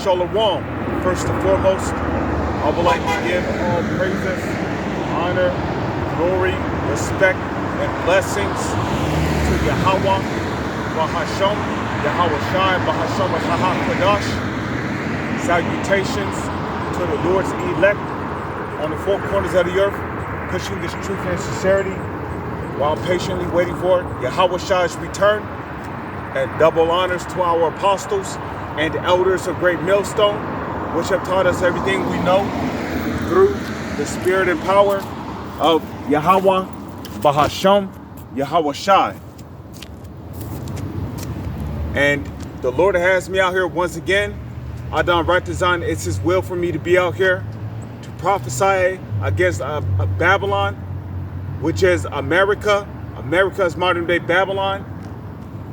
Shalom. First and foremost, I would like to give all praises, honor, glory, respect, and blessings to Yahweh, Bahashem, Yahweh Shai, Bahashem, HaKadosh. Salutations to the Lord's elect on the four corners of the earth, pushing this truth and sincerity while patiently waiting for Yahweh Shai's return. And double honors to our apostles and elders of Great Millstone, which have taught us everything we know through the spirit and power of Yahweh, Bahashem, Yahweh Shai. And the Lord has me out here once again. Adon Ratazan, it's His will for me to be out here to prophesy against Babylon, which is America. America is modern day Babylon.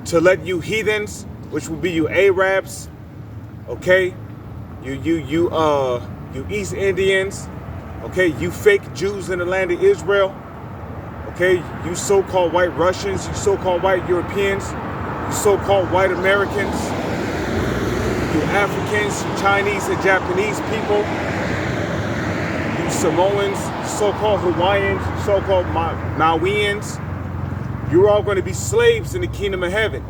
To let you heathens, which will be you Arabs, okay, you East Indians, okay, you fake Jews in the land of Israel, okay, you so-called white Russians, you so-called white Europeans, you so-called white Americans, you Africans, you Chinese and Japanese people, you Samoans, you so-called Hawaiians, you so-called Mauians. You're all going to be slaves in the kingdom of heaven.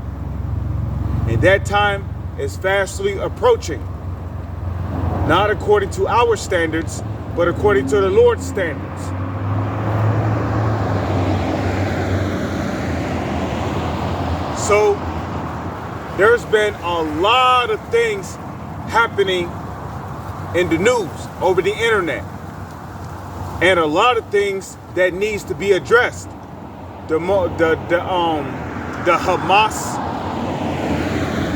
And that time is fastly approaching. Not according to our standards, but according to the Lord's standards. So there's been a lot of things happening in the news, over the internet. And a lot of things that needs to be addressed. The Hamas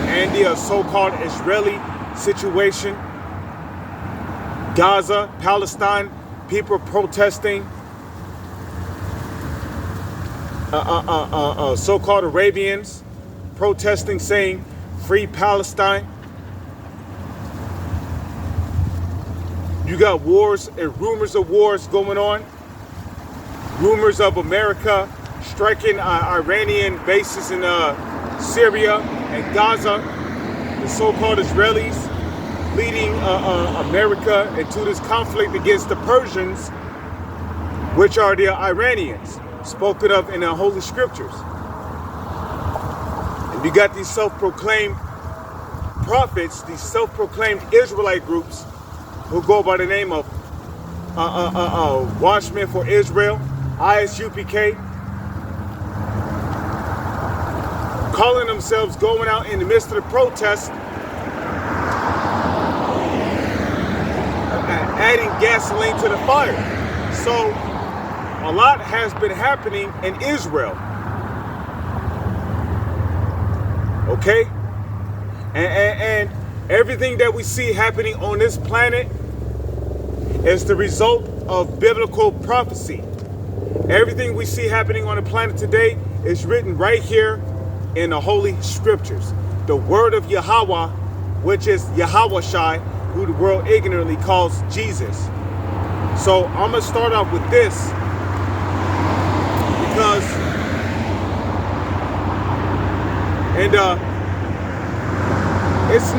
and the so-called Israeli situation, Gaza, Palestine, people protesting, so-called Arabians protesting, saying, "Free Palestine." You got wars and rumors of wars going on, rumors of America striking Iranian bases in Syria and Gaza, the so-called Israelis leading America into this conflict against the Persians, which are the Iranians, spoken of in the Holy Scriptures. And you got these self-proclaimed prophets, these self-proclaimed Israelite groups who go by the name of Watchmen for Israel, ISUPK, calling themselves going out in the midst of the protest, adding gasoline to the fire. So a lot has been happening in Israel. Okay? And everything that we see happening on this planet is the result of biblical prophecy. Everything we see happening on the planet today is written right here in the Holy Scriptures. The word of Yahweh, which is Yahweh Shai, who the world ignorantly calls Jesus. So I'm going to start off with this because, it's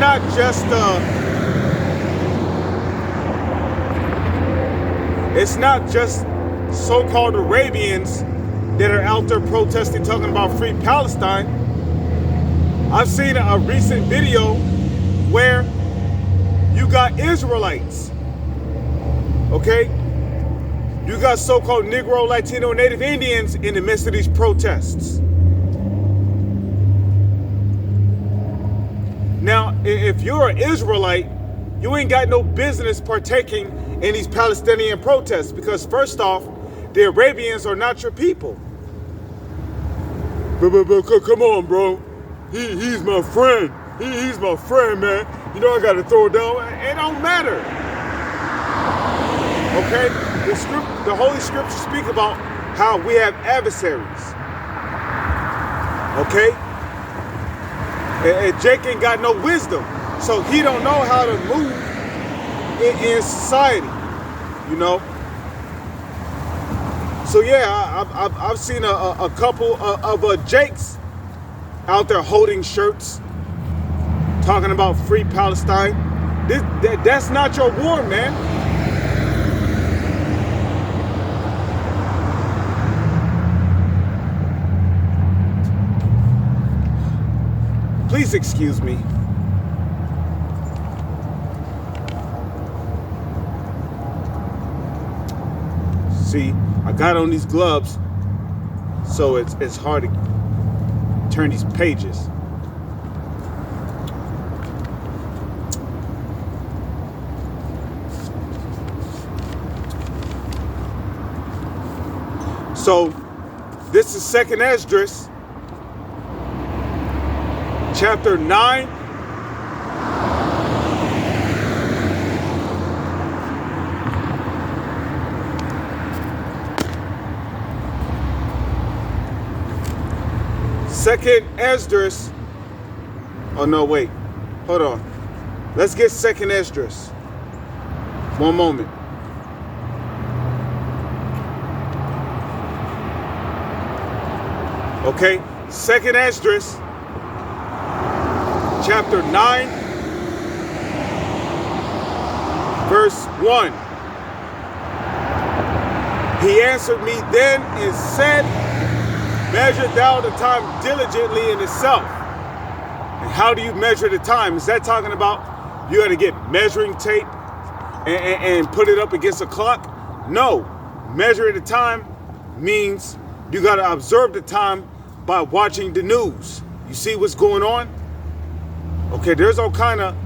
not just so-called Arabians that are out there protesting, talking about free Palestine. I've seen a recent video where you got Israelites, okay? You got so-called Negro, Latino, Native Indians in the midst of these protests. Now, if you're an Israelite, you ain't got no business partaking in these Palestinian protests because first off, the Arabians are not your people. But come on, bro. He's my friend. He's my friend, man. You know I gotta throw it down. It don't matter. Okay? The Holy Scriptures speak about how we have adversaries. Okay? And Jake ain't got no wisdom. So he don't know how to move in society. You know? So yeah, I've seen a couple of Jakes out there holding shirts, talking about free Palestine. That's not your war, man. Please excuse me. See, I got on these gloves, so it's hard to turn these pages. So, this is 2nd Esdras, chapter 9. Second Esdras. Oh no, wait. Hold on. Let's get 2nd Esdras. One moment. Okay, 2nd Esdras, chapter 9, verse 1. He answered me then and said, measure thou the time diligently in itself. And how do you measure the time? Is that talking about you got to get measuring tape and put it up against a clock? No. Measure the time means you got to observe the time by watching the news. You see what's going on? Okay, there's all kind of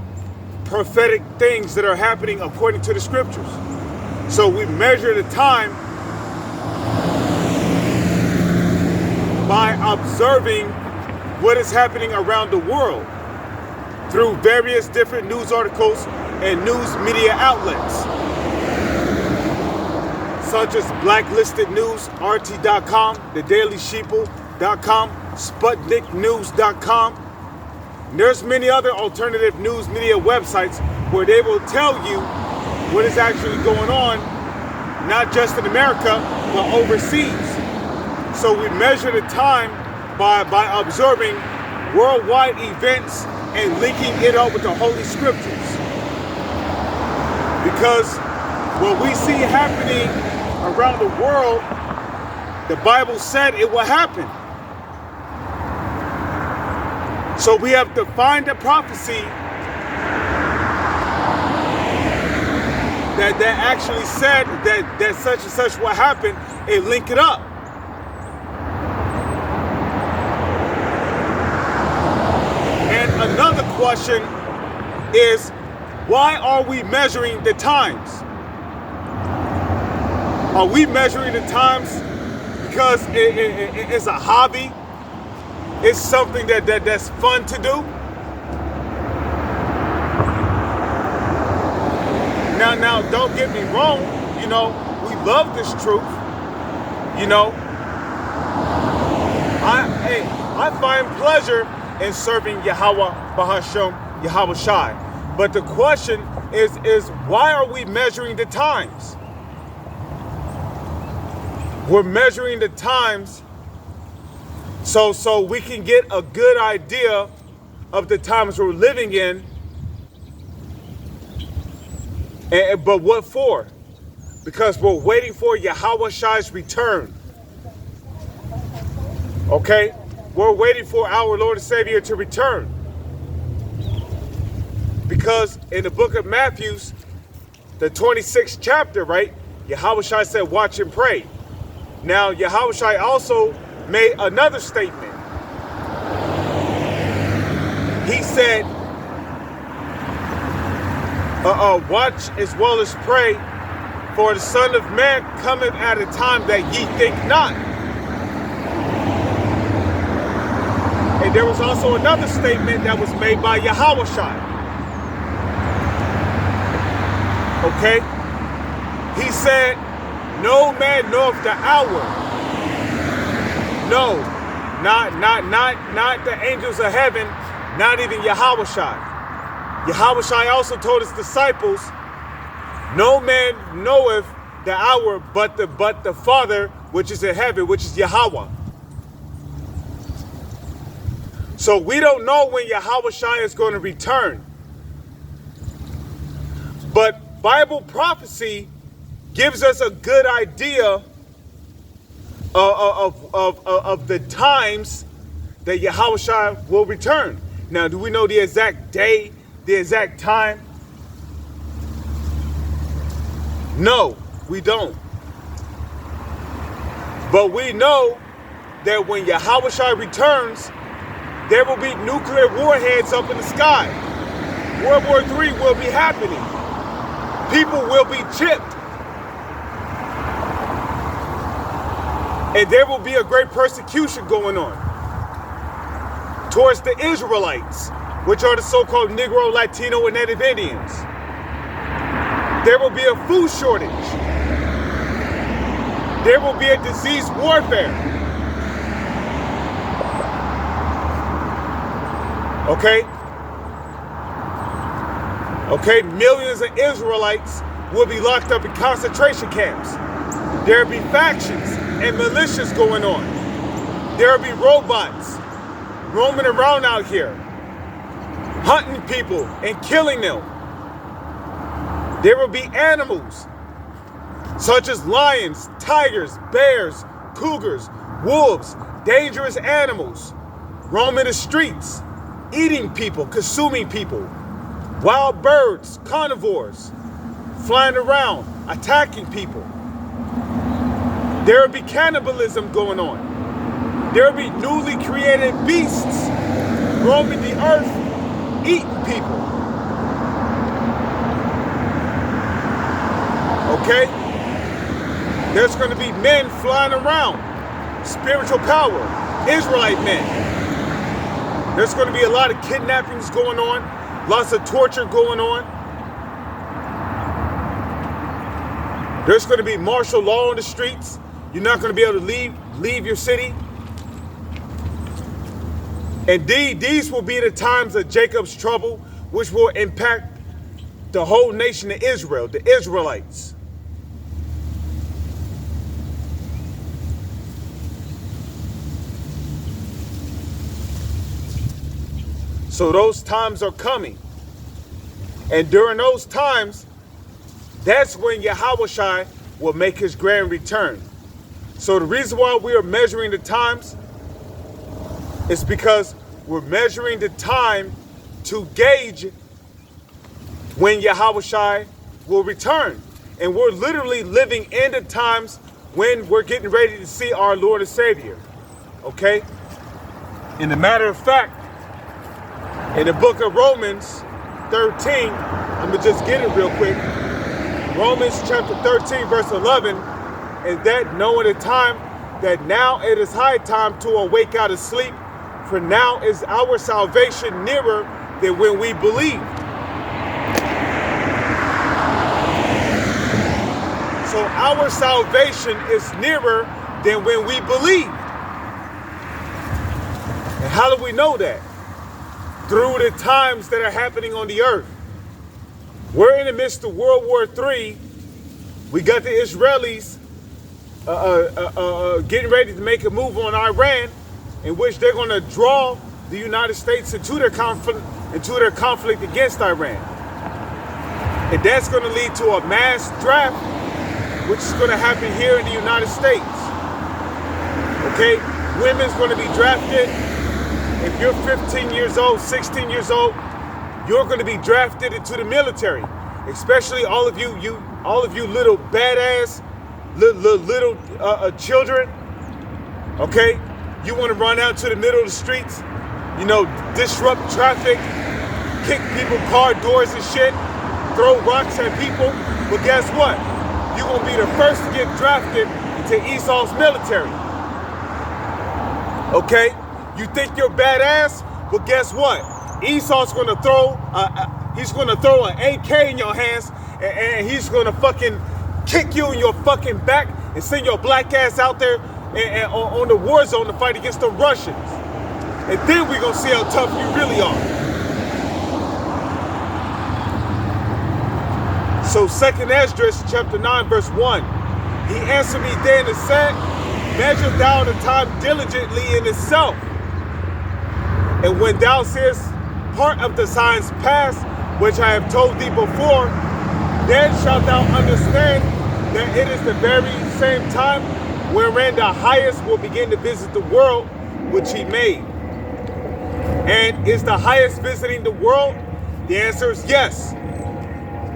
prophetic things that are happening according to the scriptures. So we measure the time by observing what is happening around the world through various different news articles and news media outlets, such as Blacklisted News, RT.com, The Daily Sheeple.com, SputnikNews.com. There's many other alternative news media websites where they will tell you what is actually going on, not just in America, but overseas. So we measure the time by observing worldwide events and linking it up with the Holy Scriptures. Because what we see happening around the world, the Bible said it will happen. So we have to find a prophecy that actually said that such and such will happen and link it up. And another question is, why are we measuring the times? Are we measuring the times because it's a hobby? It's something that's fun to do? Now, don't get me wrong. You know, we love this truth. You know, I find pleasure in serving Yahweh Bahashem, Yahweh Shai. But the question is why are we measuring the times? We're measuring the times so we can get a good idea of the times we're living in. But what for? Because we're waiting for Yahweh Shai's return. Okay? We're waiting for our Lord and Savior to return. Because in the book of Matthew, the 26th chapter, right? Yahweh Shai said, watch and pray. Now, Yahweh Shai also made another statement. He said, watch as well as pray, for the Son of Man cometh at a time that ye think not. And there was also another statement that was made by Yahweh Shai. Okay? He said, no man knoweth the hour. No, not the angels of heaven, not even Yahweh Shai. Yahweh Shai also told his disciples, no man knoweth the hour but the Father which is in heaven, which is Yahweh. So we don't know when Yahweh Shai is going to return. But Bible prophecy gives us a good idea of the times that Yahushua will return. Now, do we know the exact day, the exact time? No, we don't. But we know that when Yahushua returns, there will be nuclear warheads up in the sky. World War III will be happening. People will be chipped. And there will be a great persecution going on towards the Israelites, which are the so-called Negro, Latino, and Native Indians. There will be a food shortage. There will be a disease warfare. Okay? Okay, millions of Israelites will be locked up in concentration camps. There will be factions and militias going on. There will be robots roaming around out here, hunting people and killing them. There will be animals such as lions, tigers, bears, cougars, wolves, dangerous animals roaming the streets, eating people, consuming people. Wild birds, carnivores, flying around, attacking people. There will be cannibalism going on. There will be newly created beasts roaming the earth, eating people. Okay? There's going to be men flying around, spiritual power, Israelite men. There's going to be a lot of kidnappings going on, lots of torture going on. There's going to be martial law on the streets. You're not going to be able to leave your city. Indeed, these will be the times of Jacob's trouble, which will impact the whole nation of Israel, the Israelites. So those times are coming. And during those times, that's when Yahushua will make his grand return. So the reason why we are measuring the times is because we're measuring the time to gauge when Yahushua will return. And we're literally living in the times when we're getting ready to see our Lord and Savior. Okay? In the matter of fact, in the book of Romans 13, I'm going to just get it real quick. Romans chapter 13, verse 11, and that knowing the time, that now it is high time to awake out of sleep, for now is our salvation nearer than when we believed. So our salvation is nearer than when we believed. And how do we know that? Through the times that are happening on the earth. We're in the midst of World War III. We got the Israelis getting ready to make a move on Iran, in which they're going to draw the United States into their conflict against Iran. And that's going to lead to a mass draft, which is going to happen here in the United States. Okay? Women's going to be drafted. If you're 15 years old, 16 years old, you're going to be drafted into the military. Especially all of you little badass, little children. Okay, you want to run out to the middle of the streets, disrupt traffic, kick people car doors and shit, throw rocks at people. But guess what? You're gonna be the first to get drafted into Esau's military. Okay. You think you're badass? Well, guess what? Esau's gonna throw an AK in your hands, and he's gonna fucking kick you in your fucking back and send your black ass out there and on the war zone to fight against the Russians. And then we're gonna see how tough you really are. So 2nd Esdras chapter 9 verse 1. He answered me then and said, measure thou the time diligently in itself. And when thou seest part of the signs past, which I have told thee before, Then shalt thou understand that it is the very same time wherein the highest will begin to visit the world which he made. And is the highest visiting the world? The answer is yes.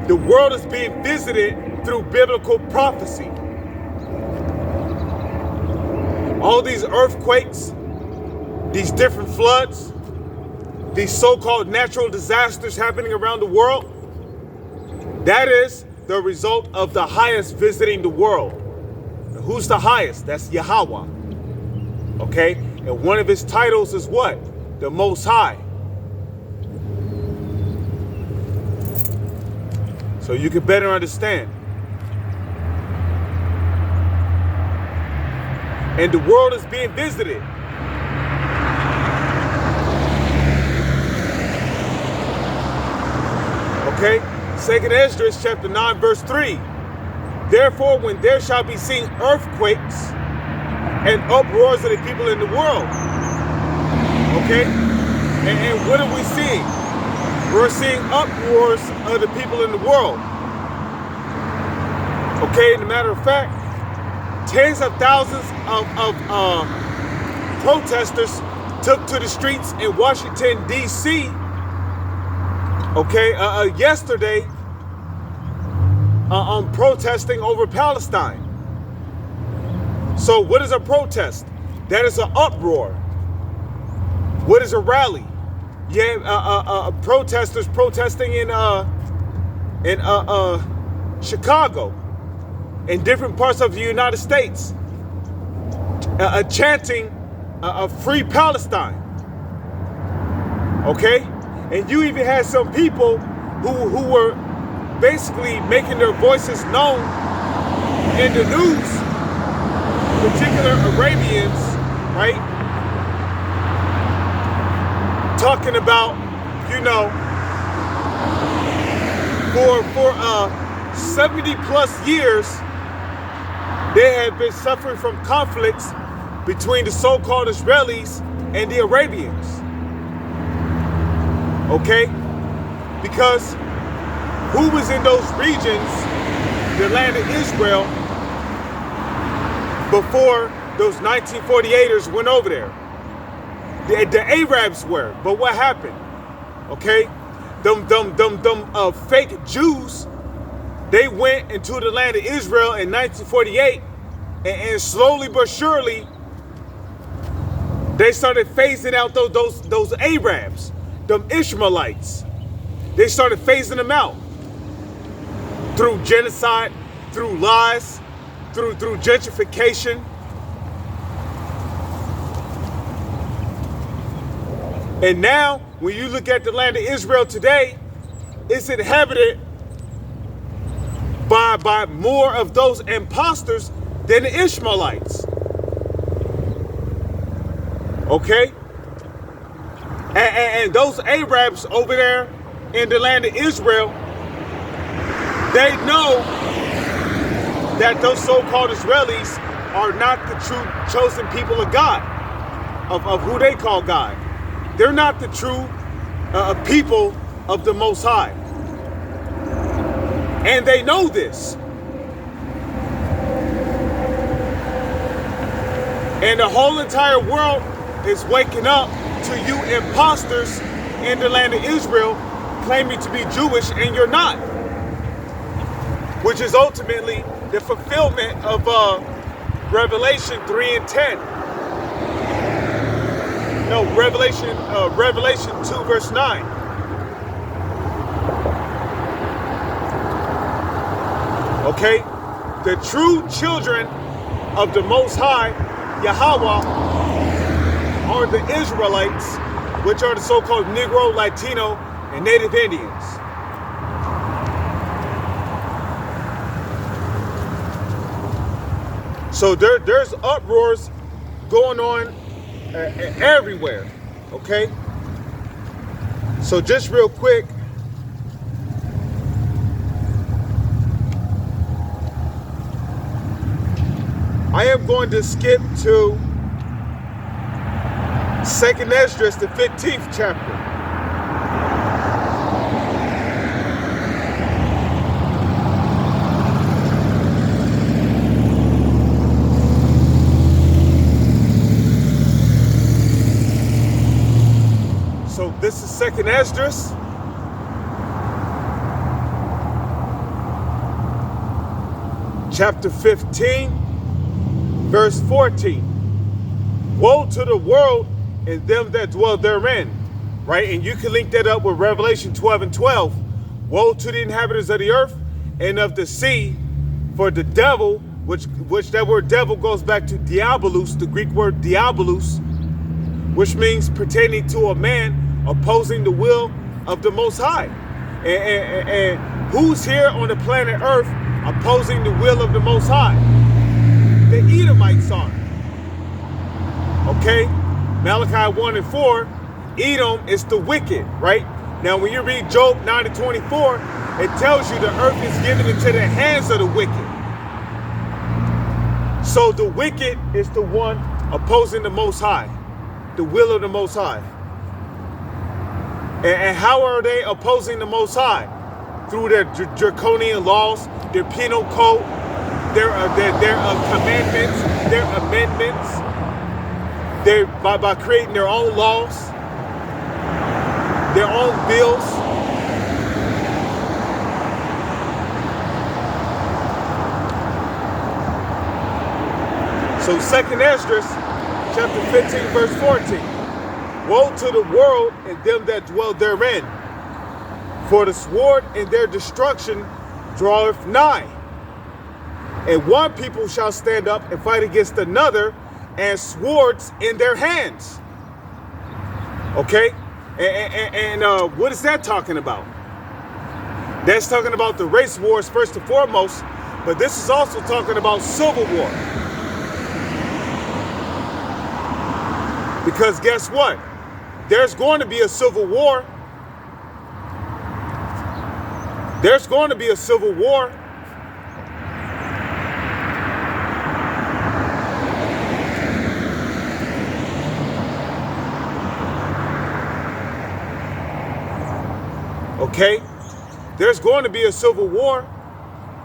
The world is being visited through biblical prophecy. All these earthquakes, these different floods, these so-called natural disasters happening around the world, that is the result of the highest visiting the world. Now, who's the highest? That's Yahweh. Okay? And one of his titles is what? The Most High. So you can better understand. And the world is being visited. Okay? 2nd Esdras chapter 9 verse 3. Therefore, when there shall be seen earthquakes and uproars of the people in the world. Okay? And what are we seeing? We're seeing uproars of the people in the world. Okay, as a matter of fact, tens of thousands of protesters took to the streets in Washington, D.C. Okay, yesterday, protesting over Palestine. So what is a protest? That is an uproar. What is a rally? Yeah, protesters protesting in Chicago, in different parts of the United States, chanting free Palestine. Okay? And you even had some people who were basically making their voices known in the news, particular Arabians, right? Talking about, you know, for 70 plus years, they have been suffering from conflicts between the so-called Israelis and the Arabians. Okay? Because who was in those regions, the land of Israel, before those 1948ers went over there? The Arabs were. But what happened? Okay? Them fake Jews, they went into the land of Israel in 1948, and slowly but surely, they started phasing out those Arabs, them Ishmaelites. They started phasing them out through genocide, through lies, through gentrification. And now, when you look at the land of Israel today, it's inhabited by more of those imposters than the Ishmaelites. Okay? And those Arabs over there in the land of Israel, they know that those so-called Israelis are not the true chosen people of God, of who they call God. They're not the true people of the Most High. And they know this. And the whole entire world is waking up to you imposters in the land of Israel claiming to be Jewish, and you're not. Which is ultimately the fulfillment of Revelation 3 and 10. No, Revelation 2 verse 9. Okay? The true children of the Most High, Yahweh, are the Israelites, which are the so-called Negro, Latino, and Native Indians. So there's uproars going on everywhere, okay? So just real quick, I am going to skip to 2nd Esdras, the 15th chapter. This is 2nd Esdras. Chapter 15, verse 14. Woe to the world and them that dwell therein. Right? And you can link that up with Revelation 12 and 12. Woe to the inhabitants of the earth and of the sea, for the devil, which that word devil goes back to diabolus, the Greek word diabolus, which means pertaining to a man opposing the will of the Most High. And who's here on the planet Earth opposing the will of the Most High? The Edomites are. Okay? Malachi 1 and 4, Edom is the wicked, right? Now, when you read Job 9 and 24, it tells you the earth is given into the hands of the wicked. So the wicked is the one opposing the Most High, the will of the Most High. And how are they opposing the Most High? Through their draconian laws, their penal code, their commandments, their amendments, by creating their own laws, their own bills. So 2nd Esdras, chapter 15, verse 14. Woe to the world and them that dwell therein, for the sword in their destruction draweth nigh. And one people shall stand up and fight against another, and swords in their hands. Okay? And what is that talking about? That's talking about the race wars first and foremost, but this is also talking about civil war. Because guess what? There's going to be a civil war. There's going to be a civil war. Okay? There's going to be a civil war,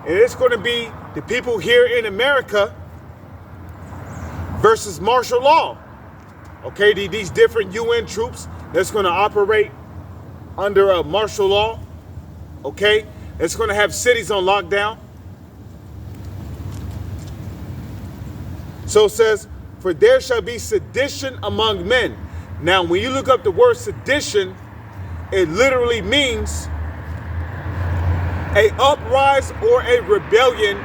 and it's going to be the people here in America versus martial law. Okay, these different UN troops that's going to operate under a martial law. Okay, it's going to have cities on lockdown. So it says, for there shall be sedition among men. Now, when you look up the word sedition, it literally means a uprise or a rebellion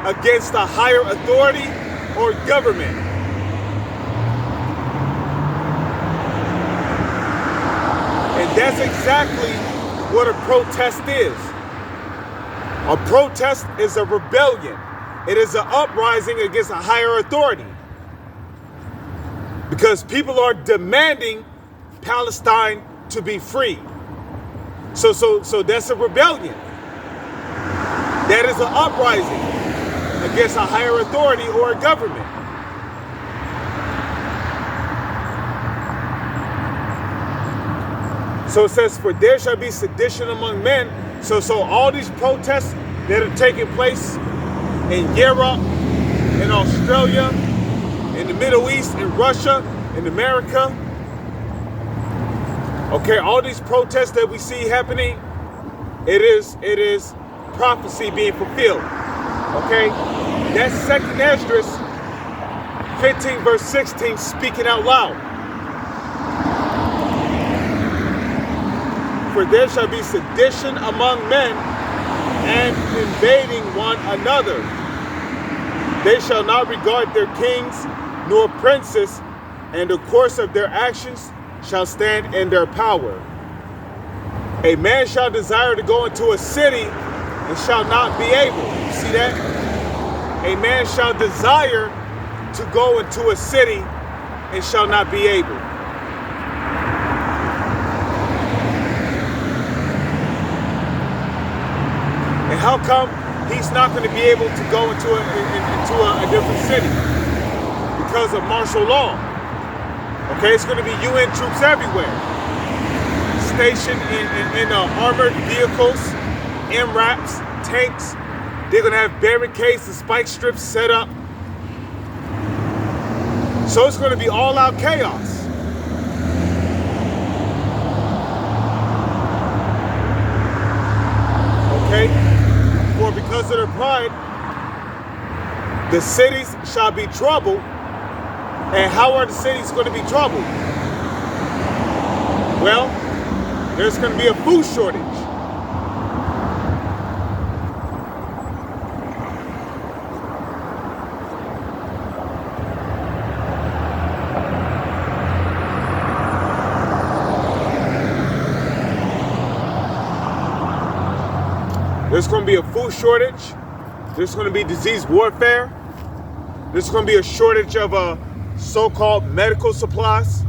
against a higher authority or government. And that's exactly what a protest is. A protest is a rebellion. It is an uprising against a higher authority. Because people are demanding Palestine to be free. So that's a rebellion. That is an uprising against a higher authority or a government. So it says, for there shall be sedition among men. So all these protests that are taking place in Europe, in Australia, in the Middle East, in Russia, in America. Okay, all these protests that we see happening, it is prophecy being fulfilled. Okay, that's 2nd Esdras 15 verse 16 speaking out loud. For there shall be sedition among men, and invading one another. They shall not regard their kings nor princes, and the course of their actions shall stand in their power. A man shall desire to go into a city and shall not be able. You see that? A man shall desire to go into a city and shall not be able. And how come he's not going to be able to go into a different city? Because of martial law. Okay, it's going to be UN troops everywhere, stationed in armored vehicles, MRAPs, tanks. They're going to have barricades and spike strips set up. So it's going to be all-out chaos. Okay? For because of their pride, the cities shall be troubled. And how are the cities going to be troubled? Well, there's going to be a food shortage. There's going to be a food shortage. There's going to be disease warfare. There's going to be a shortage of so-called medical supplies.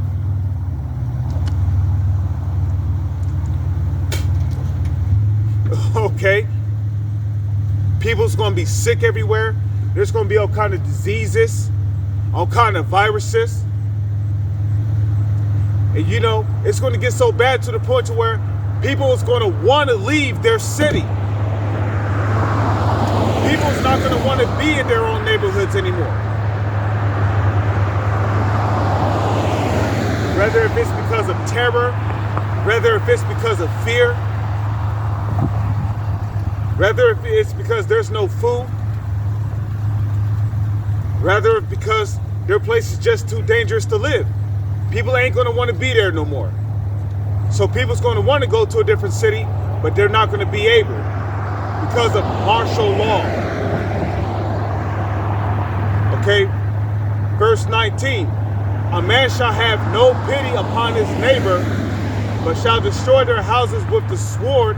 Okay. People's going to be sick everywhere. There's going to be all kind of diseases, all kind of viruses. And you know, it's going to get so bad to the point to where people is going to want to leave their city. People's not going to want to be in their own neighborhoods anymore. Whether if it's because of terror, whether if it's because of fear, whether if it's because there's no food, whether it's because their place is just too dangerous to live. People ain't going to want to be there no more. So people's going to want to go to a different city, but they're not going to be able because of martial law. Okay, verse 19. A man shall have no pity upon his neighbor, but shall destroy their houses with the sword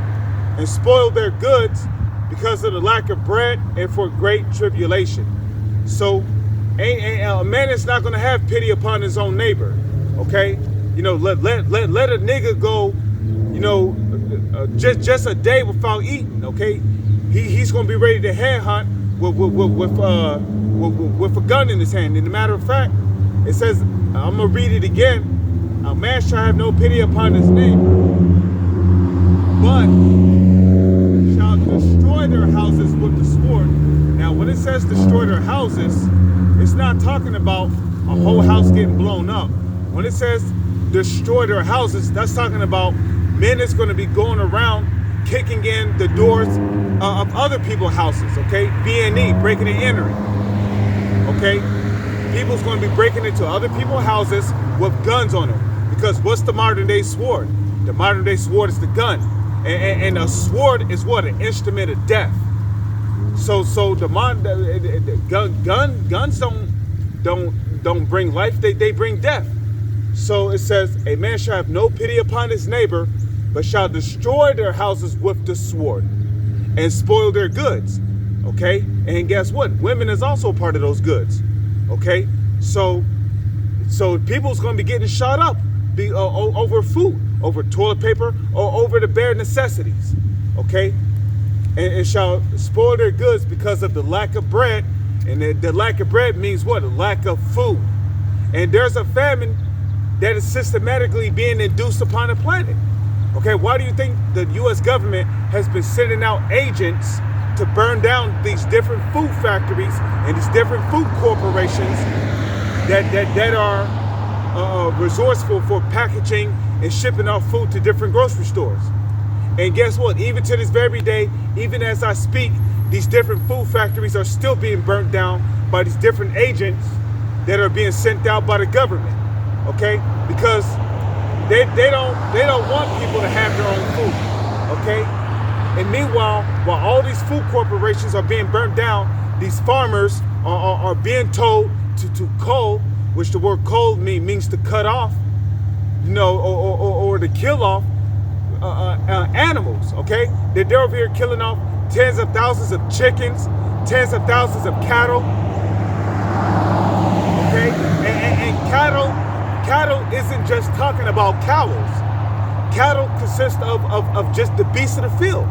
and spoil their goods because of the lack of bread and for great tribulation. So a man is not going to have pity upon his own neighbor. Okay, you know, let a nigga go, you know, just a day without eating. Okay, he's going to be ready to headhunt with a gun in his hand. And as a matter of fact, it says, I'm going to read it again. A man shall have no pity upon his neighbor, but shall destroy their houses with the sword. Now, when it says destroy their houses, it's not talking about a whole house getting blown up. When it says destroy their houses, that's talking about men that's going to be going around kicking in the doors of other people's houses, okay? B&E, breaking and entering, okay? People's going to be breaking into other people's houses with guns on them. Because what's the modern day sword? The modern day sword is the gun. And a sword is what? An instrument of death. So guns don't bring life, they bring death. So it says, a man shall have no pity upon his neighbor, but shall destroy their houses with the sword and spoil their goods. Okay? And guess what? Women is also part of those goods. Okay? So people's going to be getting shot up over food, over toilet paper, or over the bare necessities. Okay? And shall spoil their goods because of the lack of bread. And the lack of bread means what? A lack of food. And there's a famine that is systematically being induced upon the planet. Okay, why do you think the U.S. government has been sending out agents to burn down these different food factories and these different food corporations that are resourceful for packaging and shipping off food to different grocery stores? And guess what? Even to this very day, even as I speak, these different food factories are still being burnt down by these different agents that are being sent out by the government. Okay, because they don't want people to have their own food. Okay, and meanwhile, while all these food corporations are being burnt down, these farmers are being told to cull, which the word cull means to cut off, you know, or to kill off animals. Okay, they're over here killing off tens of thousands of chickens, tens of thousands of cattle. Okay, and cattle isn't just talking about cows. Cattle consist of just the beasts of the field.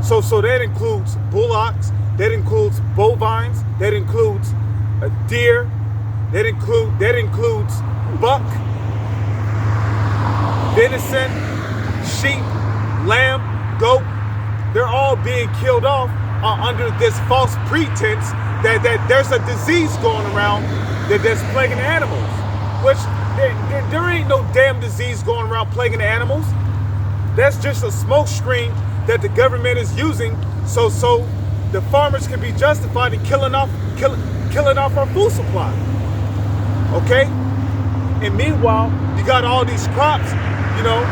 So that includes bullocks, that includes bovines, that includes deer, that includes buck, venison, sheep, lamb, goat. They're all being killed off under this false pretense that there's a disease going around that's plaguing animals. Which there ain't no damn disease going around plaguing the animals. That's just a smoke screen that the government is using so the farmers can be justified in killing off our food supply. Okay? And meanwhile, you got all these crops, you know,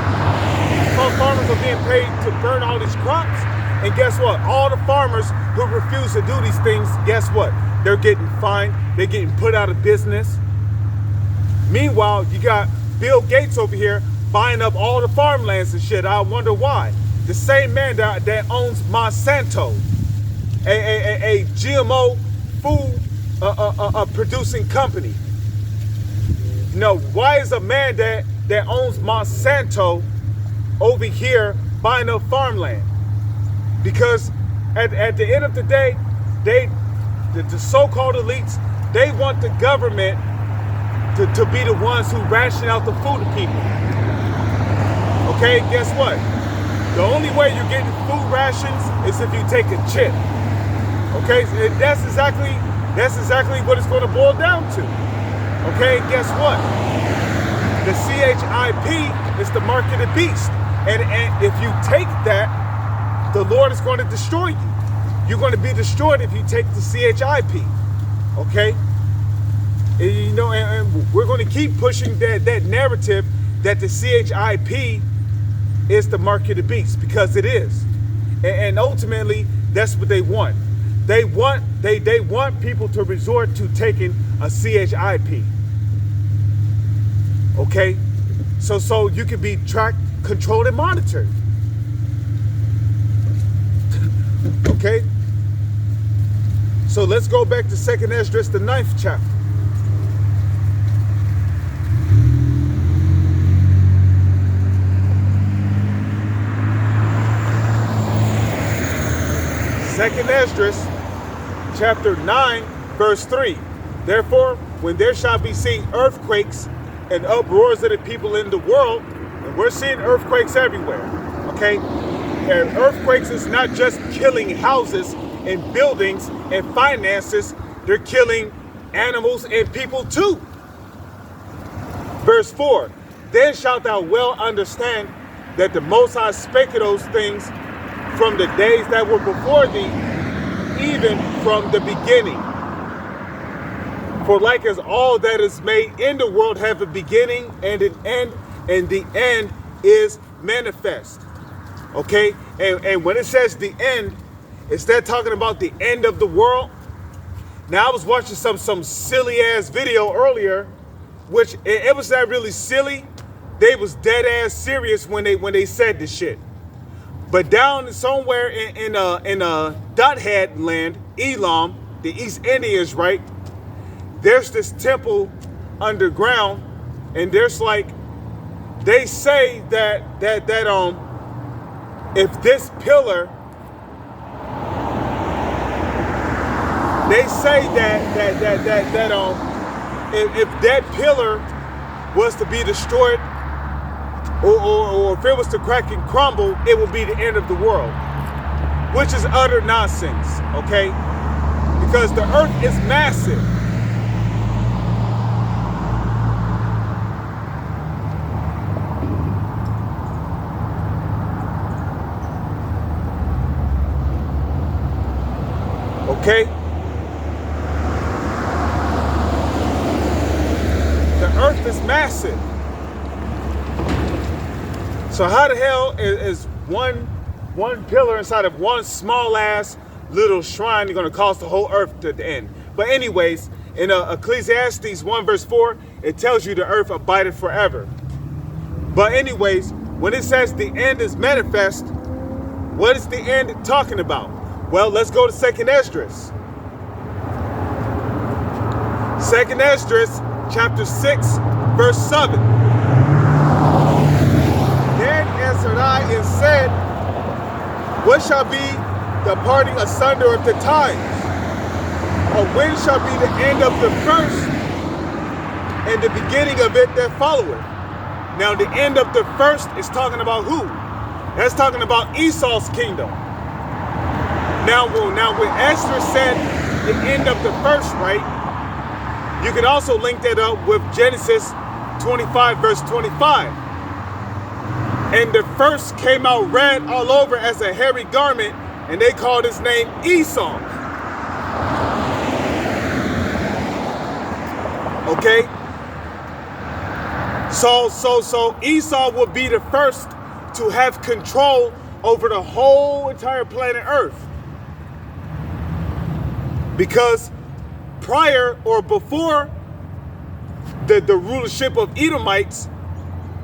farmers are being paid to burn all these crops. And guess what? All the farmers who refuse to do these things, guess what? They're getting fined. They're getting put out of business. Meanwhile, you got Bill Gates over here buying up all the farmlands and shit. I wonder why. The same man that owns Monsanto, a GMO food producing company. You know, why is a man that owns Monsanto over here buying up farmland? Because at the end of the day, the so-called elites, they want the government to be the ones who ration out the food to people. Okay, guess what? The only way you're getting food rations is if you take a chip. Okay, that's exactly what it's going to boil down to. Okay, guess what? The CHIP is the mark of the beast, and if you take that, the Lord is going to destroy you. You're going to be destroyed if you take the CHIP. Okay? And, you know, and we're going to keep pushing that narrative that the CHIP is the mark of the beast, because it is. And ultimately, that's what they want. They want people to resort to taking a CHIP. Okay? So you can be tracked, controlled, and monitored. Okay? So let's go back to 2nd Esdras, the 9th chapter. Second Esdras, chapter 9, verse 3. Therefore, when there shall be seen earthquakes and uproars of the people in the world, and we're seeing earthquakes everywhere, okay? And earthquakes is not just killing houses and buildings and finances, they're killing animals and people too. Verse 4, then shalt thou well understand that the Most High spake of those things from the days that were before thee, even from the beginning. For like as all that is made in the world have a beginning and an end, and the end is manifest. Okay? And when it says the end, is that talking about the end of the world? Now, I was watching some silly ass video earlier, which it was not really silly. They was dead ass serious when they said this shit. But down somewhere in Dot Head land, Elam, the East Indians, right? There's this temple underground, and there's like, they say that if this pillar, they say if that pillar was to be destroyed, or if it was to crack and crumble, it will be the end of the world, which is utter nonsense, okay? Because the earth is massive. Okay? The earth is massive. So how the hell is one pillar inside of one small ass little shrine going to cause the whole earth to end? But anyways, in Ecclesiastes 1 verse 4, it tells you the earth abideth forever. But anyways, when it says the end is manifest, what is the end talking about? Well, let's go to 2nd Esdras. 2nd Esdras, chapter 6, verse 7. Then answered I and said, what shall be the parting asunder of the times? Or when shall be the end of the first and the beginning of it that followeth? Now the end of the first is talking about who? That's talking about Esau's kingdom. Now when Esther said the end of the first, right? You can also link that up with Genesis 25 verse 25. And the first came out red all over as a hairy garment, and they called his name Esau. Okay? So Esau will be the first to have control over the whole entire planet Earth. Because prior or before the rulership of Edomites,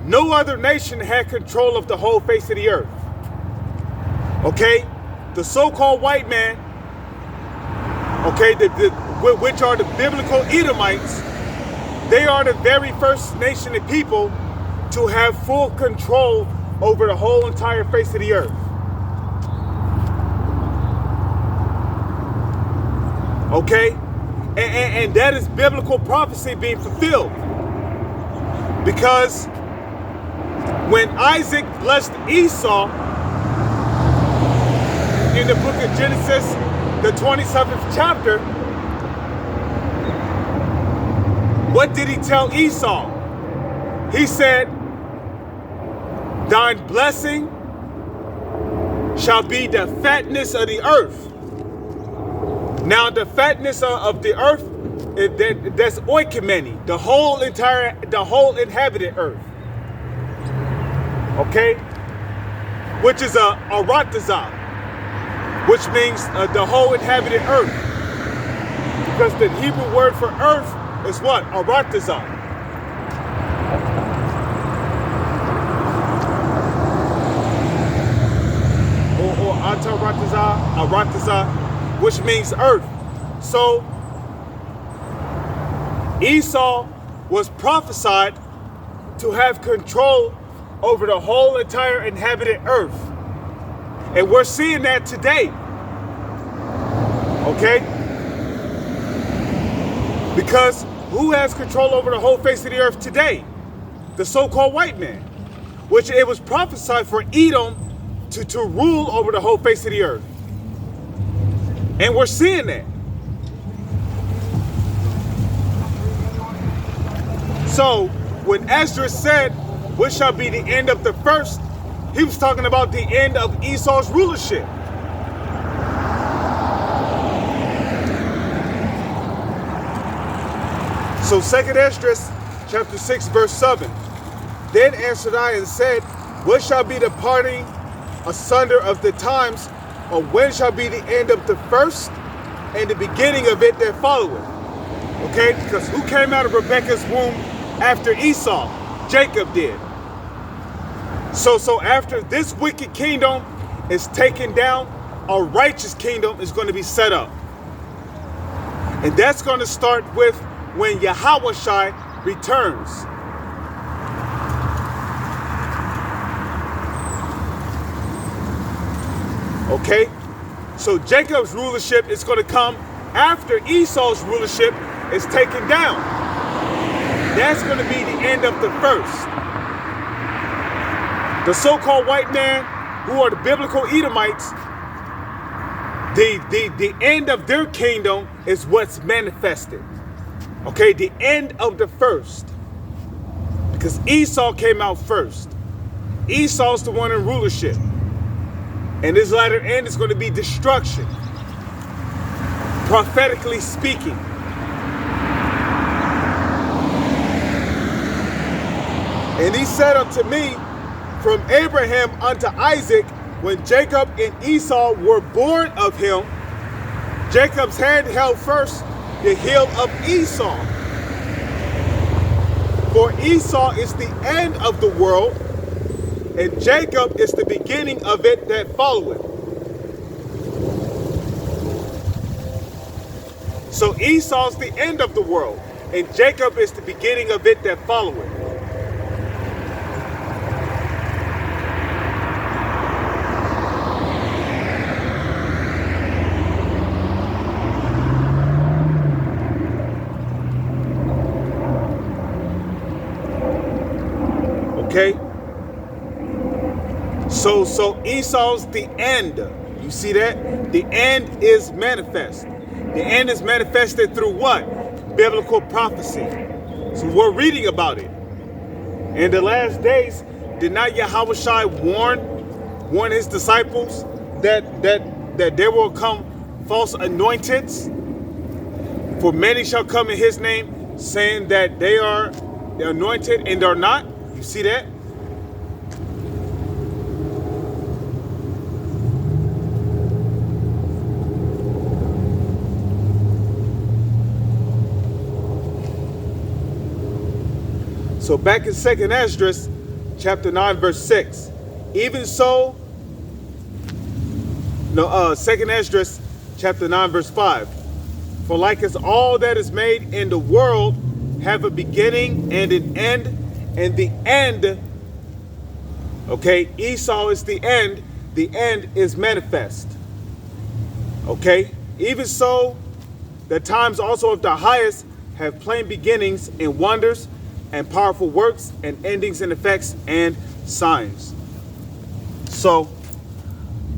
no other nation had control of the whole face of the earth. Okay? The so-called white man, okay, which are the biblical Edomites, they are the very first nation of people to have full control over the whole entire face of the earth. Okay? And that is biblical prophecy being fulfilled. Because when Isaac blessed Esau in the book of Genesis, the 27th chapter, what did he tell Esau? He said, "Thine blessing shall be the fatness of the earth." Now, the fatness of the earth, that's oikumene, the whole inhabited earth. Okay? Which is a aratazah, which means the whole inhabited earth. Because the Hebrew word for earth is what? Aratazah. Or aratazah, which means earth. So Esau was prophesied to have control over the whole entire inhabited earth. And we're seeing that today. Okay? Because who has control over the whole face of the earth today? The so-called white man. Which it was prophesied for Edom to rule over the whole face of the earth. And we're seeing that. So, when Esdras said, "What shall be the end of the first?" he was talking about the end of Esau's rulership. So 2nd Esdras chapter 6 verse 7. Then answered I and said, "What shall be the parting asunder of the times, or when shall be the end of the first and the beginning of it that followeth?" Okay, because who came out of Rebekah's womb after Esau? Jacob did. So after this wicked kingdom is taken down, a righteous kingdom is going to be set up. And that's going to start with when Yahushua returns. Okay? So Jacob's rulership is going to come after Esau's rulership is taken down. That's going to be the end of the first. The so-called white man, who are the biblical Edomites, the end of their kingdom is what's manifested. Okay, the end of the first. Because Esau came out first. Esau's the one in rulership. And this latter end is going to be destruction. Prophetically speaking. And he said unto me, from Abraham unto Isaac, when Jacob and Esau were born of him, Jacob's hand held first the heel of Esau. For Esau is the end of the world, and Jacob is the beginning of it that followeth. So Esau's the end of the world, and Jacob is the beginning of it that followeth. Okay? So Esau's the end. You see that? The end is manifest. The end is manifested through what? Biblical prophecy. So we're reading about it. In the last days, Did not Yahushua warn his disciples that there will come false anointeds? For many shall come in his name, saying that they're anointed and are not. You see that? So back in 2nd Esdras, chapter 9, verse 6. Even so, 2nd Esdras, chapter 9, verse 5. For like as all that is made in the world have a beginning and an end, and the end, okay, Esau is the end is manifest. Okay, even so, the times also of the highest have plain beginnings and wonders, and powerful works, and endings and effects, and signs. So,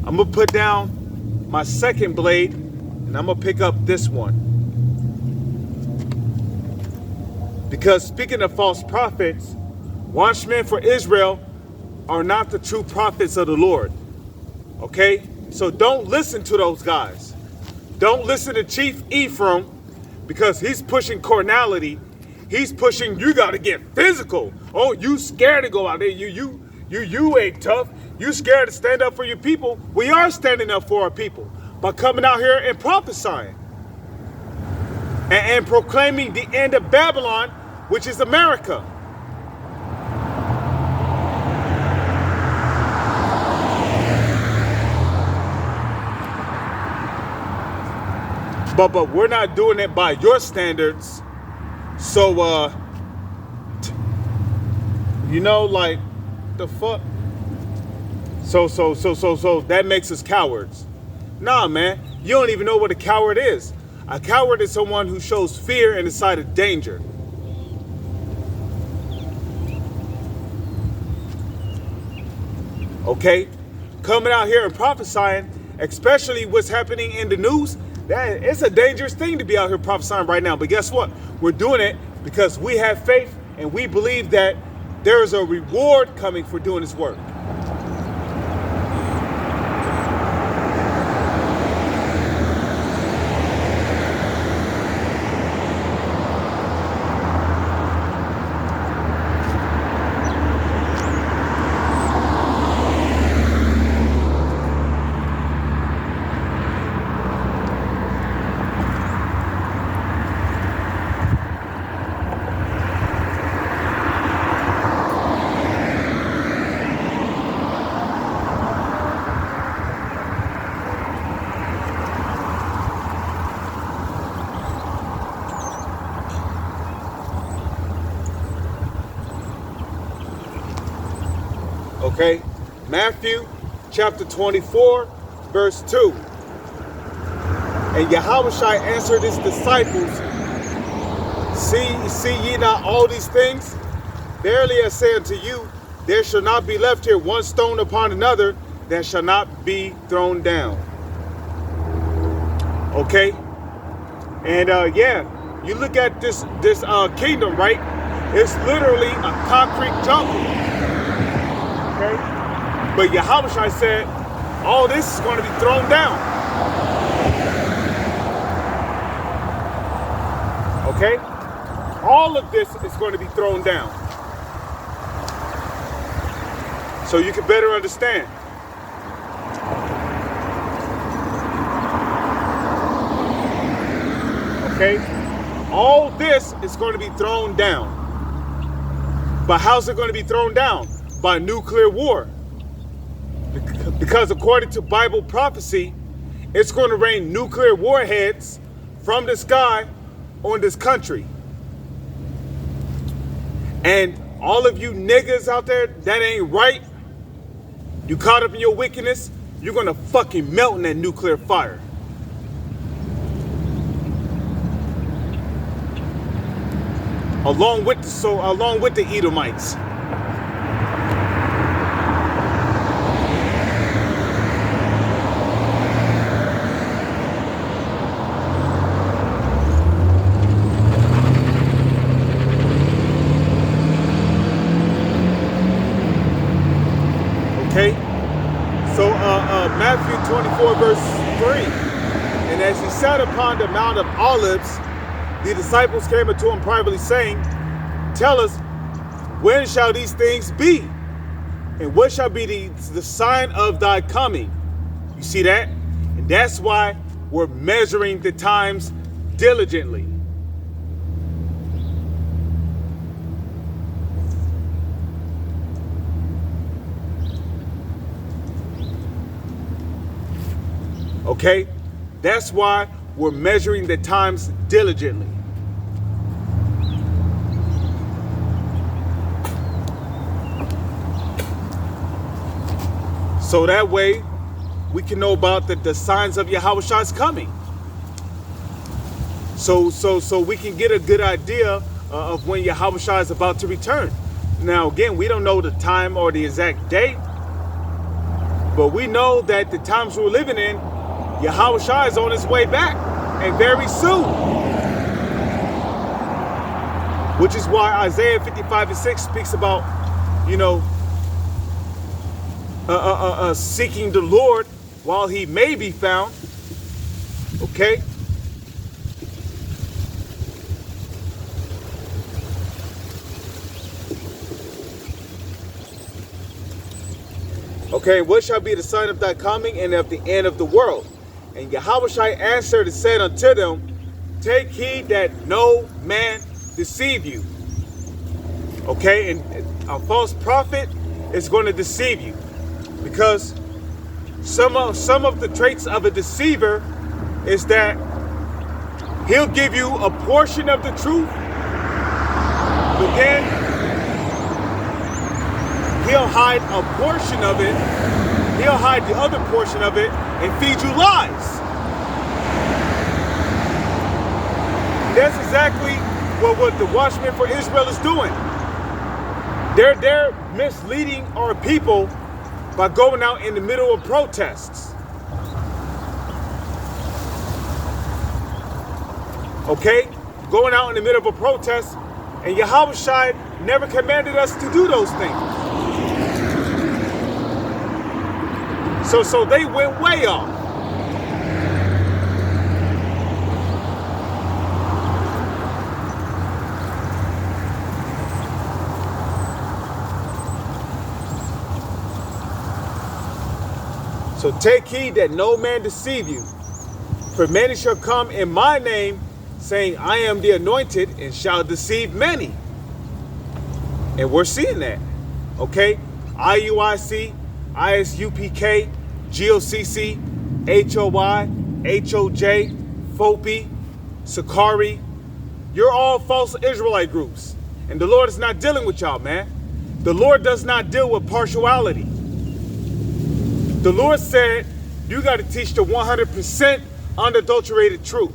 I'm going to put down my second blade, and I'm going to pick up this one. Because speaking of false prophets, watchmen for Israel are not the true prophets of the Lord. Okay? So don't listen to those guys. Don't listen to Chief Ephraim, because he's pushing carnality. He's pushing, you got to get physical. Oh, you scared to go out there. You ain't tough. You scared to stand up for your people. We are standing up for our people by coming out here and prophesying and proclaiming the end of Babylon, which is America. But we're not doing it by your standards. So, like, the fuck? So that makes us cowards. Nah, man, you don't even know what a coward is. A coward is someone who shows fear in the sight of danger. Okay? Coming out here and prophesying, especially what's happening in the news, that it's a dangerous thing to be out here prophesying right now. But guess what? We're doing it because we have faith and we believe that there is a reward coming for doing this work. Okay, Matthew chapter 24, verse 2. And Yahushua answered his disciples, See ye not all these things? Verily I say unto you, there shall not be left here one stone upon another that shall not be thrown down. Okay, and you look at this kingdom, right? It's literally a concrete jungle. Okay? But Yahushua said, all this is going to be thrown down. Okay? All of this is going to be thrown down. So you can better understand. Okay? All this is going to be thrown down. But how's it going to be thrown down? By nuclear war. Because according to Bible prophecy, it's going to rain nuclear warheads from the sky on this country. And all of you niggas out there, that ain't right. You caught up in your wickedness, you're going to fucking melt in that nuclear fire. Along with the Edomites. 24 verse 3. And as he sat upon the Mount of Olives, the disciples came unto him privately, saying, Tell us, when shall these things be? And what shall be the sign of thy coming? You see that? And that's why we're measuring the times diligently. Okay? That's why we're measuring the times diligently. So that way, we can know about the signs of Yahweh's coming. So we can get a good idea of when Yahweh is about to return. Now, again, we don't know the time or the exact date, but we know that the times we're living in, Yahweh is on his way back, and very soon. Which is why Isaiah 55:6 speaks about, seeking the Lord while he may be found. Okay? Okay, what shall be the sign of thy coming and of the end of the world? And Yahweh answered and said unto them, Take heed that no man deceive you. Okay, and a false prophet is going to deceive you, because some of the traits of a deceiver is that he'll give you a portion of the truth, but then he'll hide a portion of it, he'll hide the other portion of it, and feed you lies. That's exactly what the Watchmen for Israel is doing. They're misleading our people by going out in the middle of protests. Okay? Going out in the middle of a protest, and Yahweh never commanded us to do those things. So they went way off. So take heed that no man deceive you. For many shall come in my name, saying, I am the anointed, and shall deceive many. And we're seeing that. Okay? IUIC, ISUPK, GOCC, HOI, HOJ, FOPI, Sakari. You're all false Israelite groups. And the Lord is not dealing with y'all, man. The Lord does not deal with partiality. The Lord said, you got to teach the 100% unadulterated truth.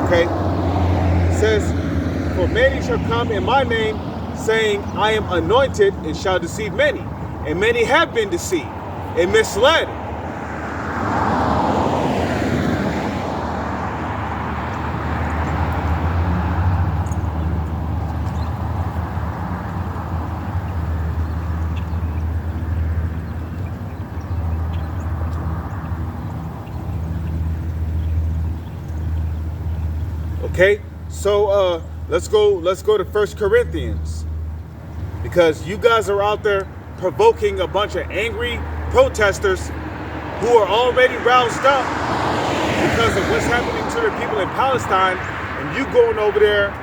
Okay? It says, for many shall come in my name, saying, I am anointed, and shall deceive many. And many have been deceived and misled. Okay, so let's go to 1 Corinthians, because you guys are out there provoking a bunch of angry protesters who are already roused up because of what's happening to the people in Palestine, and you going over there,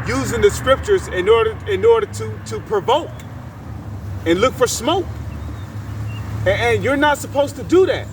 using the scriptures in order to provoke and look for smoke, and you're not supposed to do that.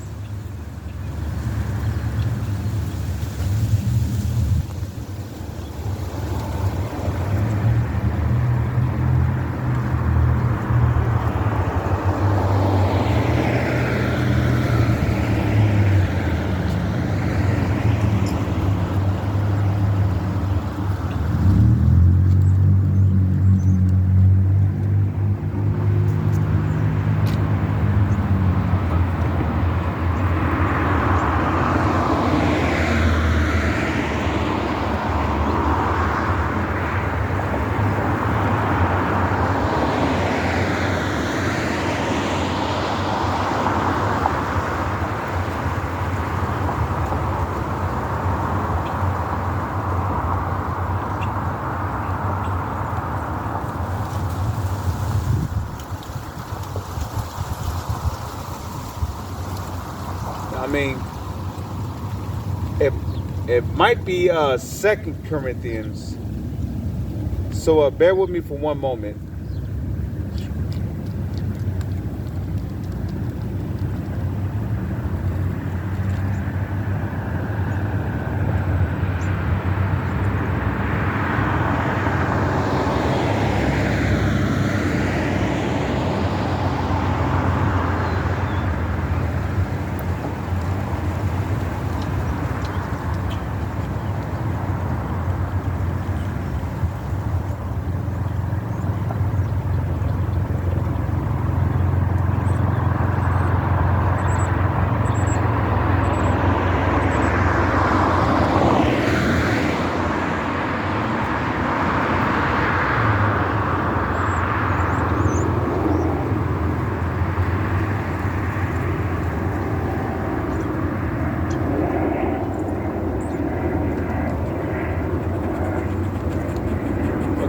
mean, it might be 2 Corinthians. So bear with me for one moment.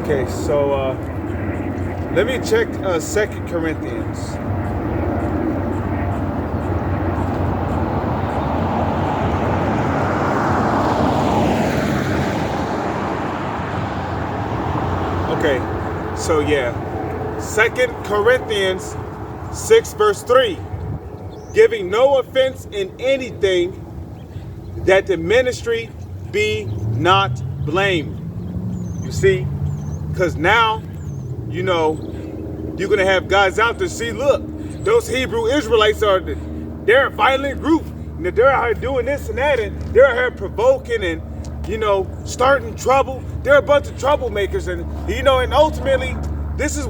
Okay, so let me check 2 Corinthians. Okay, so yeah, 2 Corinthians 6 verse 3, giving no offense in anything, that the ministry be not blamed. You see? Because now, you know, you're going to have guys out there, see, look, those Hebrew Israelites they're a violent group. And they're out here doing this and that, and they're out here provoking and, you know, starting trouble. They're a bunch of troublemakers. And, you know, and ultimately, this is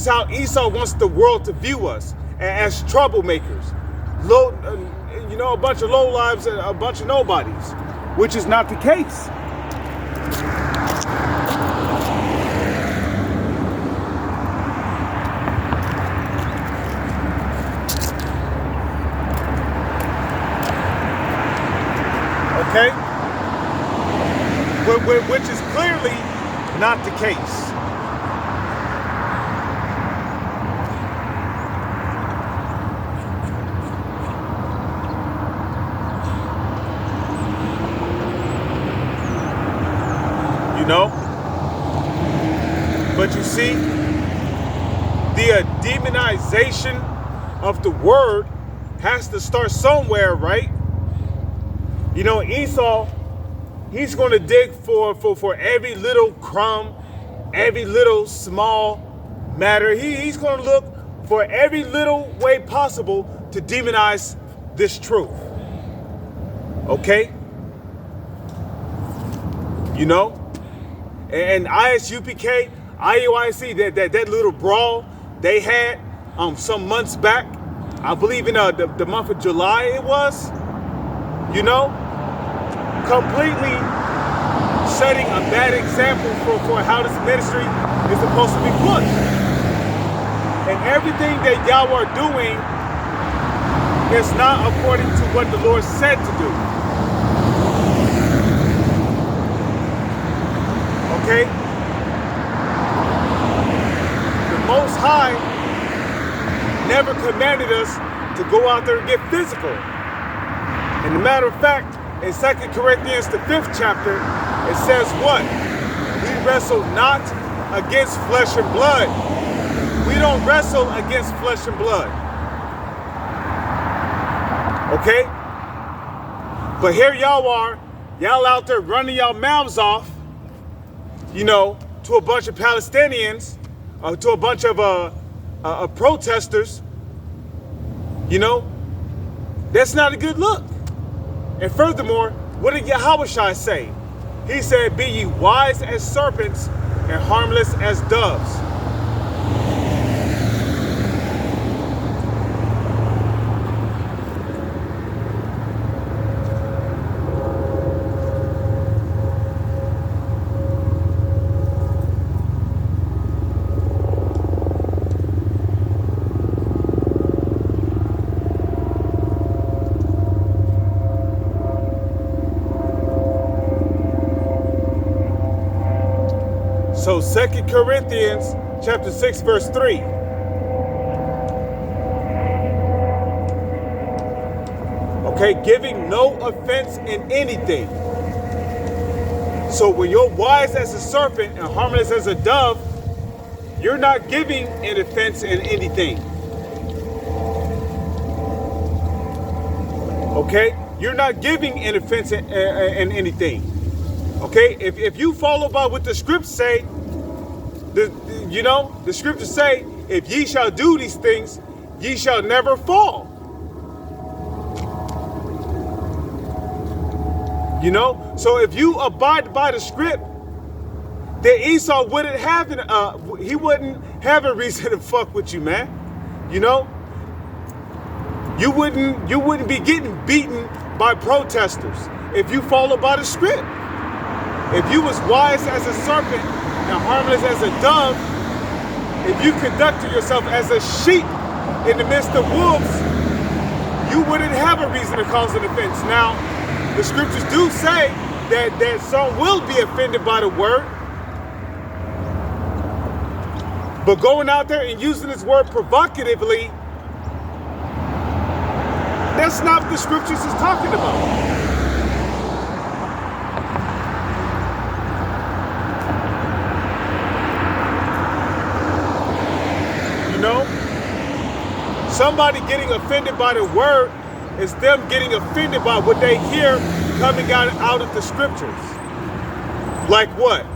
how Esau wants the world to view us, as troublemakers. You know, a bunch of lowlives and a bunch of nobodies, which is not the case. Okay? Which is clearly not the case. You know? But you see, the demonization of the word has to start somewhere, right? You know, Esau, he's going to dig for every little crumb, every little small matter. He's going to look for every little way possible to demonize this truth. Okay? You know? And ISUPK, IUIC, that little brawl they had some months back, I believe in the month of July it was, you know? Completely setting a bad example for how this ministry is supposed to be pushed. And everything that y'all are doing is not according to what the Lord said to do. Okay? The Most High never commanded us to go out there and get physical. And a matter of fact, in 2 Corinthians, the 5th chapter, it says what? We wrestle not against flesh and blood. We don't wrestle against flesh and blood. Okay? But here y'all are, y'all out there running y'all mouths off, you know, to a bunch of Palestinians, to a bunch of protesters. You know, that's not a good look. And furthermore, what did Yahushua say? He said, be ye wise as serpents and harmless as doves. So 2 Corinthians chapter 6 verse 3. Okay, giving no offense in anything. So when you're wise as a serpent and harmless as a dove, you're not giving an offense in anything. Okay? You're not giving an offense in anything. Okay? If you follow by what the scriptures say, the scriptures say, if ye shall do these things, ye shall never fall. You know? So if you abide by the script, then Esau wouldn't have he wouldn't have a reason to fuck with you, man. You know? You wouldn't be getting beaten by protesters if you follow by the script. If you was wise as a serpent and harmless as a dove, if you conducted yourself as a sheep in the midst of wolves, you wouldn't have a reason to cause an offense. Now, the scriptures do say that some will be offended by the word, but going out there and using this word provocatively, that's not what the scriptures is talking about. You know? Somebody getting offended by the word is them getting offended by what they hear coming out of the scriptures. Like what?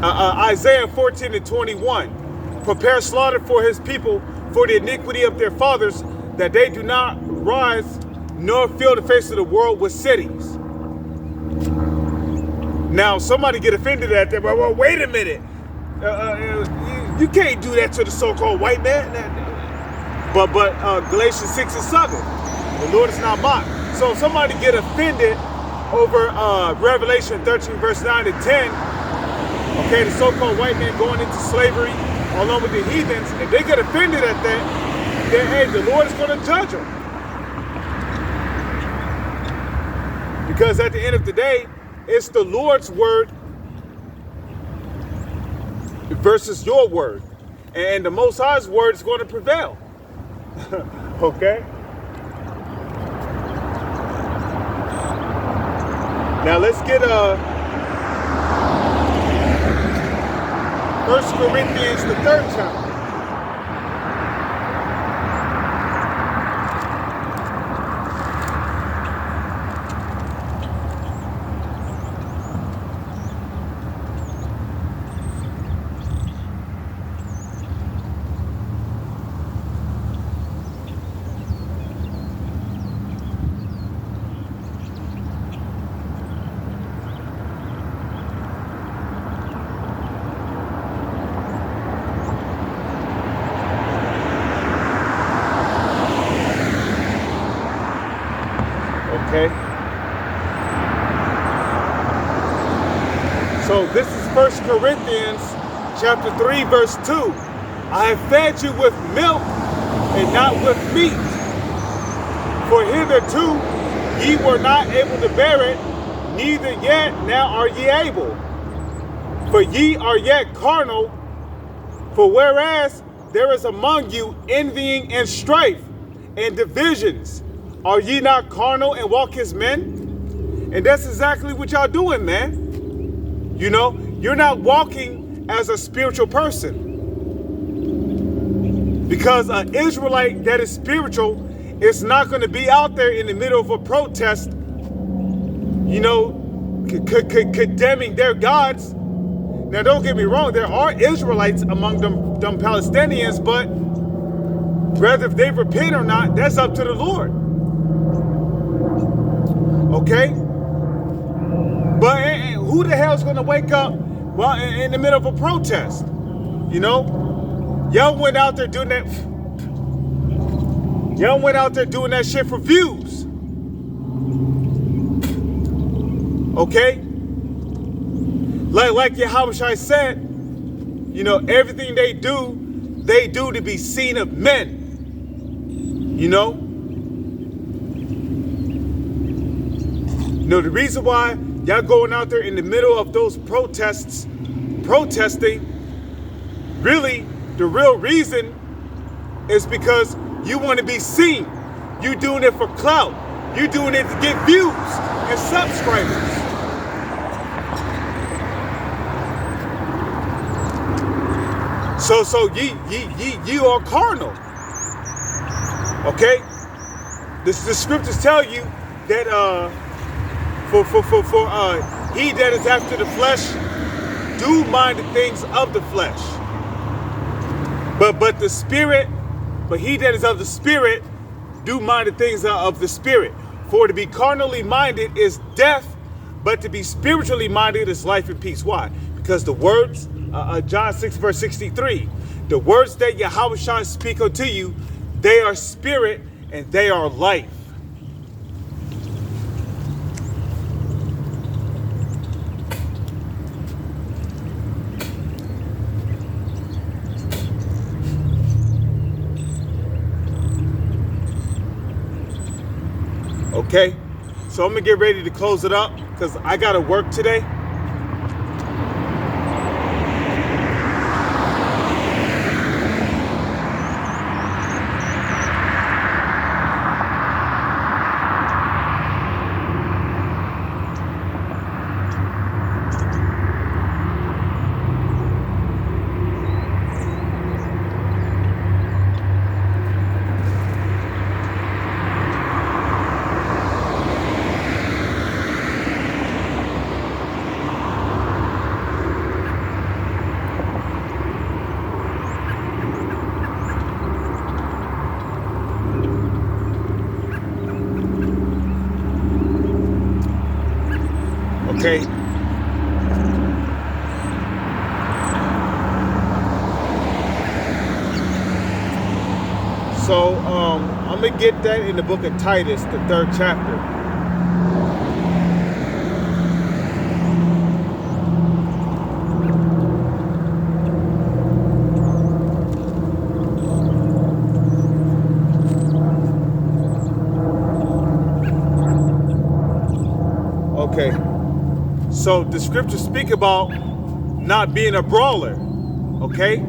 Isaiah 14:21. Prepare slaughter for his people for the iniquity of their fathers, that they do not rise nor fill the face of the world with cities. Now, somebody get offended at that, but well, wait a minute. You can't do that to the so-called white man. But Galatians 6:7, the Lord is not mocked. So if somebody get offended over Revelation 13 verse 9 to 10, okay, the so-called white man going into slavery along with the heathens, if they get offended at that, then hey, the Lord is going to judge them. Because at the end of the day, it's the Lord's word versus your word. And the Most High's word is going to prevail. Okay? Now let's get 1 Corinthians, the 3rd chapter. Okay. So this is 1 Corinthians chapter 3 verse 2. I have fed you with milk and not with meat. For hitherto ye were not able to bear it, neither yet now are ye able. For ye are yet carnal. For whereas there is among you envying and strife and divisions, are ye not carnal and walk as men? And that's exactly what y'all doing, man. You know, you're not walking as a spiritual person. Because an Israelite that is spiritual is not going to be out there in the middle of a protest, you know, condemning their gods. Now, don't get me wrong, there are Israelites among them Palestinians, but whether if they repent or not, that's up to the Lord. Okay? But who the hell is going to wake up well in the middle of a protest? You know? Y'all went out there doing that. Y'all went out there doing that shit for views. Okay? Like Yahushua said, you know, everything they do to be seen of men. You know? You know, the reason why y'all going out there in the middle of those protests, protesting, really, the real reason is because you want to be seen. You doing it for clout. You're doing it to get views and subscribers. So ye are carnal. Okay? The scriptures tell you that he that is after the flesh do mind the things of the flesh. But the spirit, but he that is of the spirit do mind the things of the spirit. For to be carnally minded is death, but to be spiritually minded is life and peace. Why? Because the words, John 6 verse 63, the words that Yahweh shall speak unto you, they are spirit and they are life. Okay, so I'm gonna get ready to close it up because I gotta work today. Okay. So I'm gonna get that in the book of Titus, the 3rd chapter. Okay. So the scriptures speak about not being a brawler, okay?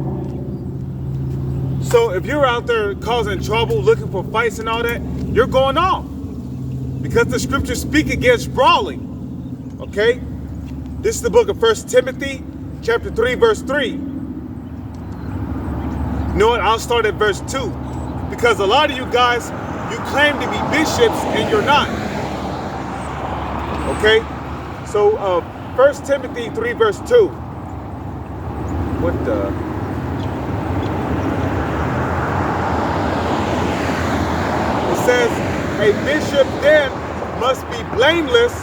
So if you're out there causing trouble, looking for fights and all that, you're going off. Because the scriptures speak against brawling, okay? This is the book of 1 Timothy, chapter 3, verse 3. You know what? I'll start at verse 2. Because a lot of you guys, you claim to be bishops and you're not. Okay? So 1 Timothy 3 verse 2. What the? It says, a bishop then must be blameless.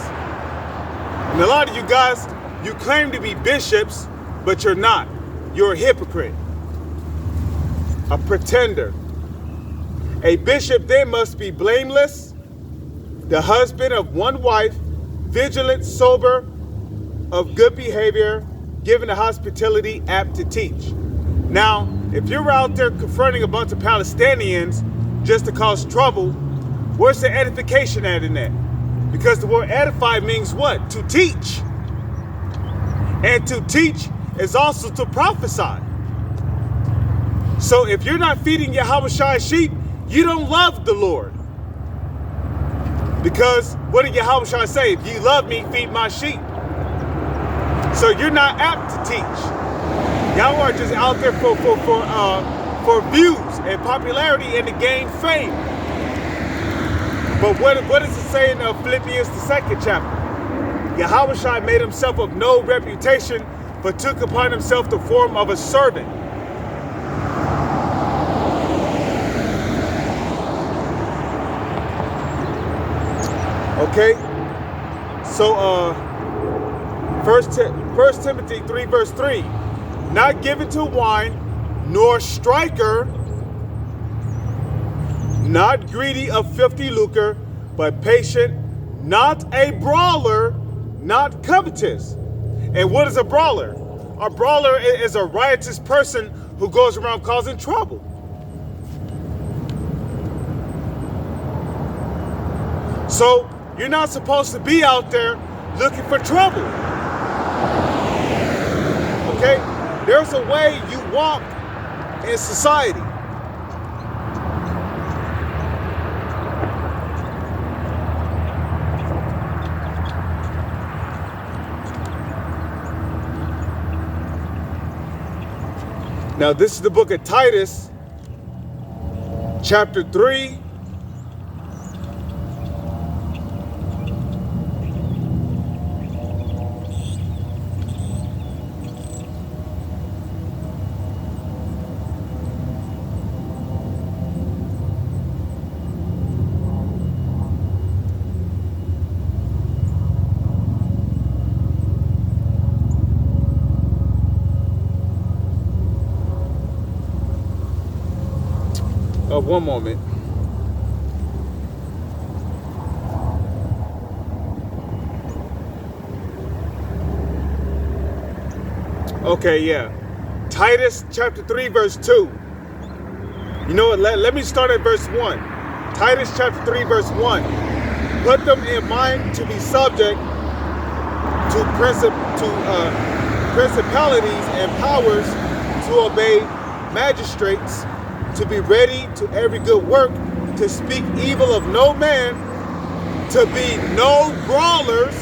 And a lot of you guys, you claim to be bishops, but you're not. You're a hypocrite. A pretender. A bishop then must be blameless, the husband of one wife, vigilant, sober, of good behavior, given to hospitality, apt to teach. Now, if you're out there confronting a bunch of Palestinians just to cause trouble, where's the edification at in that? Because the word edify means what? To teach. And to teach is also to prophesy. So if you're not feeding Yahweh Shai's sheep, you don't love the Lord. Because what did Yahweh Shai say? If you love me, feed my sheep. So you're not apt to teach. Y'all are just out there for views and popularity and to gain fame. But what does it say in Philippians the 2nd chapter? Yahweh Shai made himself of no reputation, but took upon himself the form of a servant. Okay, so 1 Timothy 3 verse 3, not given to wine, nor striker, not greedy of filthy lucre, but patient, not a brawler, not covetous. And what is a brawler? A brawler is a riotous person who goes around causing trouble. So you're not supposed to be out there looking for trouble. Okay? There's a way you walk in society. Now, this is the book of Titus, chapter 3. One moment. Okay, yeah. Titus chapter 3, verse 2. You know what? Let me start at verse 1. Titus chapter 3, verse 1. Put them in mind to be subject to principalities and powers, to obey magistrates, to be ready to every good work, to speak evil of no man, to be no brawlers,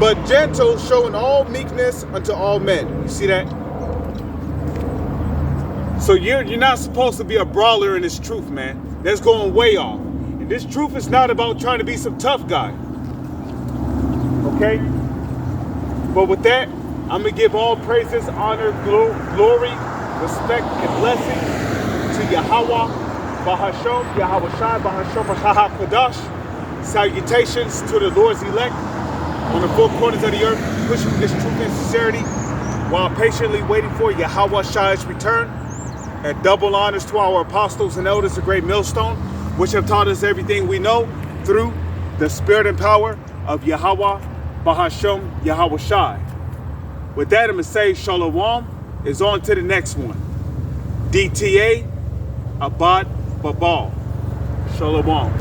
but gentle, showing all meekness unto all men. You see that? So you're not supposed to be a brawler in this truth, man. That's going way off. And this truth is not about trying to be some tough guy. Okay? But with that, I'm going to give all praises, honor, glory, respect, and blessing to Yahweh, Bahasham, Yahweh Shai, Bahasham, HaKadosh. Salutations to the Lord's elect on the four corners of the earth, pushing this truth and sincerity while patiently waiting for Yahweh Shai's return. And double honors to our apostles and elders of Great Millstone, which have taught us everything we know through the spirit and power of Yahweh, Bahasham, Yahweh Shai. With that, I'm going to say Shalom is on to the next one. DTA, Abad Babal. Shalom.